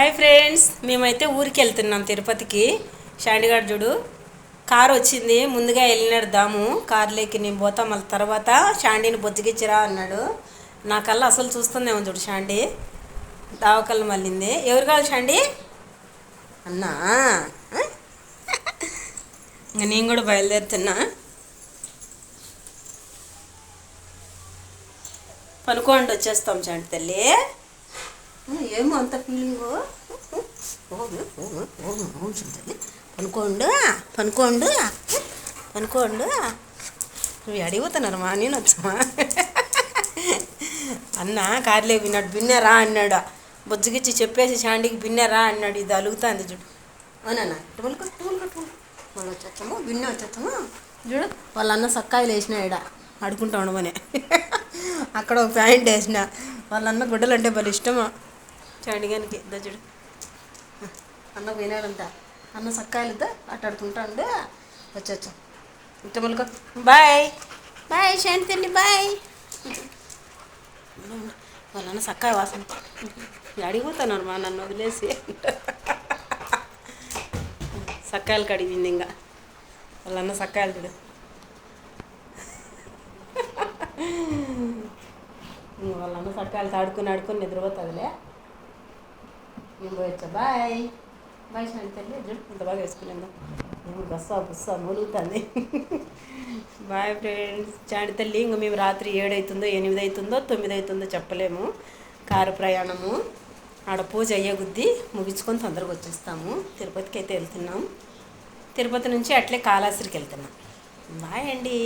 Hi friends, మేమైతే ఊరికి వెళ్తున్నాం తిరుపతికి. షాండిగాడు చూడు కారు వచ్చింది, ముందుగా వెళ్ళినాడు దాము. కారులోకి నేను పోతా, మళ్ళీ తర్వాత షాండీని బొజ్జగిచ్చిరా అన్నాడు. నా కల్లా అసలు చూస్తుందేమో చూడు షాండీ, దావకల్లు మళ్ళీంది. ఎవరు కావాలి షాండీ అన్నా? ఇంకా నేను కూడా బయలుదేరుతున్నా. పనుకోండి, వచ్చేస్తాం షాండి తల్లి. ఏమో అంత ఫీలింగు. పనుకోండు పనుకోండు పనుకోండు. నువ్వు అడిగిపోతున్నారు మా నేను వచ్చామా? అన్న కార్లే విన్నాడు, బిన్నారా అన్నాడు. బొజ్జుగిచ్చి చెప్పేసి షాండీకి బిన్నారా అన్నాడు. ఇది అలుగుతుంది చూడు. అవునన్నా మళ్ళీ వచ్చేస్తాము, బిన్నే వచ్చేస్తాము చూడు. వాళ్ళ అన్న సక్కాయలు వేసిన ఇడ ఆడుకుంటా ఉండమని. అక్కడ ఒక ప్యాంట్ వేసిన. వాళ్ళ అన్న గుడ్డలు అంటే భలే ఇష్టమా చాండిగానికి. ఇద్దా చూడు, అన్న పోయినాడంట. అన్న సక్కాయలు ఇద్దా ఆటాడుకుంటా ఉండే వచ్చా. ఇంత మళ్ళీ బాయ్ బాయ్ శాంతి తల్లి బాయ్. వాళ్ళన్న సక్కాయ వాసన అడిగిపోతున్నారు మా నన్ను వదిలేసి. సక్కాయలు కడిగింది ఇంకా వాళ్ళన్న సక్కాయలు చూడు. వాళ్ళన్న సక్కాయలు ఆడుకుని నిద్రపోతుందిలే. నేను పోయొచ్చా. బాయ్ బాయ్ శాంతి తల్లి. చూడు ఇంత బాగా వేసుకునేందా, ఇప్పుడు బస్సా మూలుగుతుంది. Bye friends. శాంతి తల్లి ఇంక మేము రాత్రి 7 అవుతుందో 8 అవుతుందో 9 అవుతుందో చెప్పలేము. కారు ప్రయాణము ఆడ పూజ అయ్యే గుద్ది ముగించుకొని తొందరగా వచ్చేస్తాము. తిరుపతికి అయితే వెళ్తున్నాం. తిరుపతి నుంచి అట్లే కాళహస్తికి వెళ్తున్నాం. బాయ్ అండి.